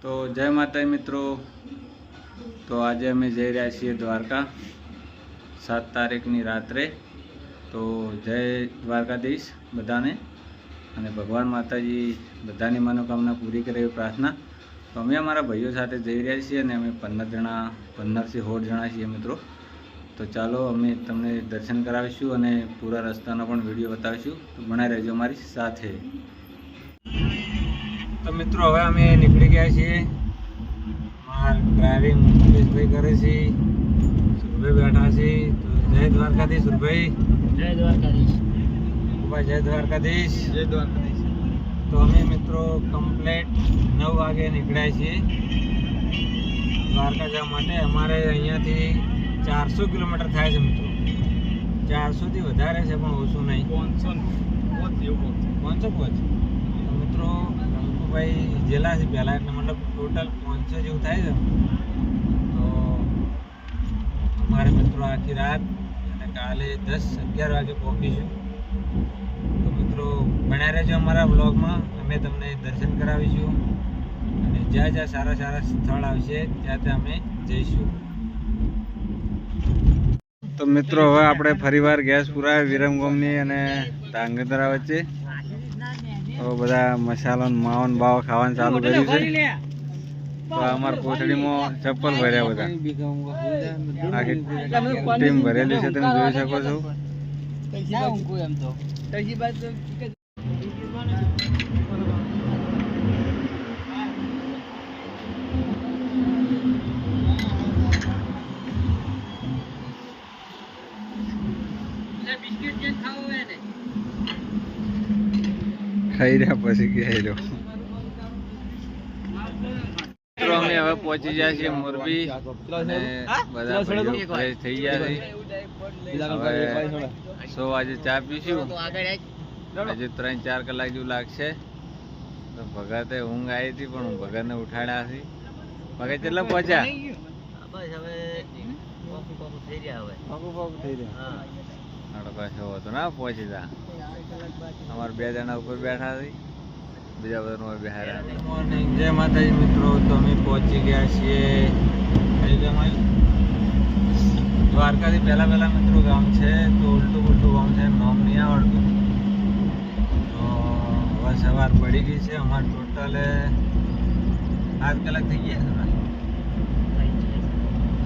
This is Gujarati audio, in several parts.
તો જય માતા મિત્રો, તો આજે અમે જઈ રહ્યા છીએ દ્વારકા 7 તારીખની રાત્રે। તો જય દ્વારકાધીશ બધાને, અને ભગવાન માતાજી બધાની મનોકામના પૂરી કરે એવી પ્રાર્થના। તો અમે અમારા ભાઈઓ સાથે જઈ રહ્યા છીએ અને અમે 15 થી 16 જણા છીએ મિત્રો। તો ચાલો અમે તમને દર્શન કરાવીશું અને પૂરા રસ્તાનો પણ વિડીયો બતાવીશું, તો બનાવી રહેજો અમારી સાથે। તો મિત્રો હવે અમે નીકળી ગયા છીએ। ડ્રાઇવિંગ મુકેશભાઈ કરે છે, સુરભાઈ બેઠા છે। તો જય દ્વારકાધીશ સુરભાઈ। જય દ્વારકાધીશ જય દ્વારકાધીશ। જય દ્વારકાધીશ। તો અમે મિત્રો કમ્પ્લેટ 9 વાગે નીકળ્યા છીએ દ્વારકા જવા માટે। અમારે અહીંયાથી 400 કિલોમીટર થાય છે મિત્રો। 400 થી વધારે છે પણ ઓછું નહીં, 500 મિત્રો। ભાઈ જેલા છે પહેલાં, એટલે મતલબ ટોટલ 500 જેવું થાય છે। તો અમારે મિત્રો આખી રાત અને કાલે 10-11 વાગે પહોંચીશું। તો મિત્રો બન્યા રહેજો અમારા બ્લોગમાં, અમે તમને દર્શન કરાવીશું અને જ્યાં જ્યાં સારા સારા સ્થળ આવશે ત્યાં ત્યાં અમે જઈશું। તો મિત્રો હવે આપણે ફરીવાર ગેસ પુરાવ્યો વિરમગામની અને ધાંગધ્રા વચ્ચે। તો બધા મસાલો માવન બાવ ખાવાનું ચાલુ કર્યું છે। તો અમારા કોથળીમાં ચપ્પલ ભર્યા, બધા આખી ટીમ ભરેલી છે, તમે જોઈ શકો છો। ખાઈ રહ્યા પછી ગયા લો મિત્રો। અમે હવે પહોંચી ગયા છીએ મોરબી અને બધા ફ્રેશ થઈ ગયા છે। હવે 100 વાગે ચા પીશું, હજુ 3-4 કલાક જેવું લાગશે। તો ભગતે ઊંઘ આવી હતી પણ હું ભગતને ઉઠાડ્યા છે। ભગત કેટલા પહોંચ્યા? ના પહોંચી જા, અમારે 2 જણા ઉપર બેઠા છે, બીજા બધા બેહારા। મોર્નિંગ, જય માતાજી મિત્રો। તો અમે પહોંચી ગયા છીએ દ્વારકાથી પહેલા મિત્રો ગામ છે, તો ઉલટું ગામ છે, નામ નહીં આવડતું। તો હવે સવાર પડી ગઈ છે, અમારે ટોટલ 7 કલાક થઈ ગયા છે,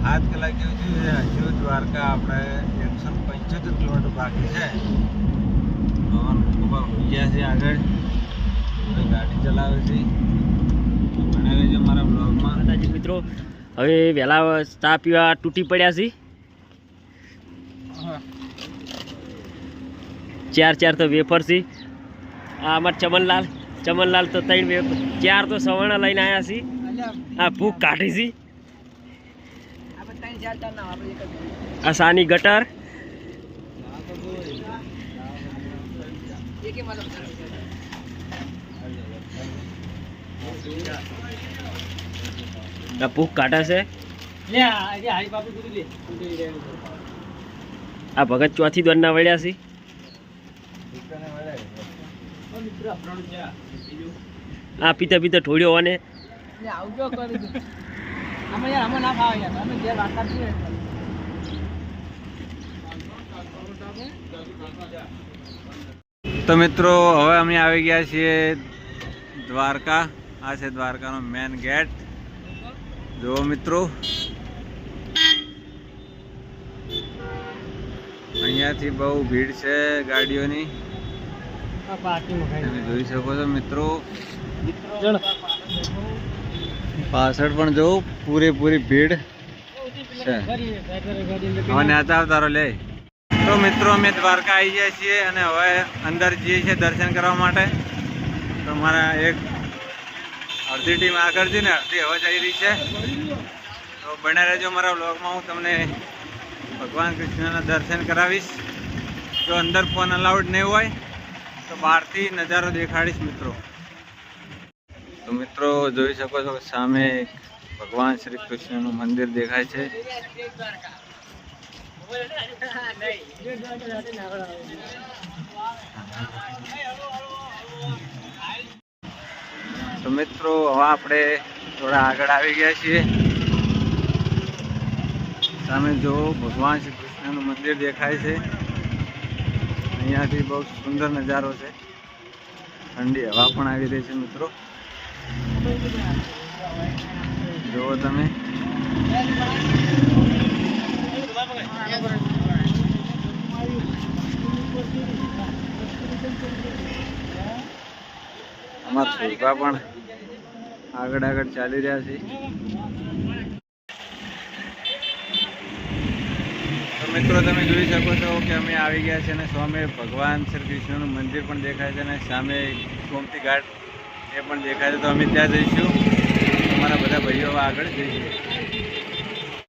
7 કલાક જેવું થયું છે। હજુ દ્વારકા આપણે 175 કિલોમીટર બાકી છે। ગયા છે આગળ, ગાડી ચલાવે છે, બનાવે છે અમારા બ્લોગમાં મિત્રો। હવે વહેલા ચા પીવા તૂટી પડ્યા છે। 4 તો વેફર છે। આ અમાર ચમનલાલ તો 3 વેફર, 4 તો સવર્ણ લઈને આવ્યા છે। આ ભૂખ કાઢી છે। આ સાની ગટર, ભૂખ કાઢે છે। આ ભગત ચોથી દોરના વળ્યા છે। આ પીતા ઠોડ્યો અને તો મિત્રો હવે અમે આવી ગયા છીએ દ્વારકા। આ છે દ્વારકાનો મેન ગેટ, જુઓ મિત્રો। અહીંયાથી બહુ ભીડ છે ગાડીઓની, તમે જોઈ શકો છો મિત્રો। પાછળ પણ જો પૂરેપૂરી ભીડ છે। હવે નેતા અવતારો લે। તો મિત્રો અમે દ્વારકા આવી ગયા છીએ અને હવે અંદર જઈએ છીએ દર્શન કરવા માટે। તો અમારા એક અડધી ટીમ આગળ છે ને અડધી હવે જઈ રહી છે। તો બને રહેજો અમારા વ્લોગમાં, હું તમને ભગવાન કૃષ્ણના દર્શન કરાવીશ। જો અંદર ફોન અલાઉડ નહીં હોય તો બહારથી નજારો દેખાડીશ મિત્રો। તો મિત્રો જોઈ શકો છો સામે ભગવાન શ્રી કૃષ્ણનું મંદિર દેખાય છે। તો મિત્રો હવે આપણે થોડા આગળ આવી ગયા છીએ. સામે જો ભગવાન શ્રી કૃષ્ણનું મંદિર દેખાય છે. અહીંયાથી બહુ સુંદર નજારો છે. ઠંડી હવા પણ આવી રહી છે મિત્રો. જુઓ તમે. અમારા સુરભા પણ આગળ આગળ ચાલી રહ્યા છે. તો મિત્રો તમે જોઈ શકો છો કે અમે આવી ગયા છે અને સામે ભગવાન શ્રી કૃષ્ણનું મંદિર પણ દેખાય છે અને સામે ગોમતી ઘાટ એ પણ દેખાય છે. તો અમે ત્યાં જઈશું. અમારા બધા ભાઈઓ આગળ જઈએ.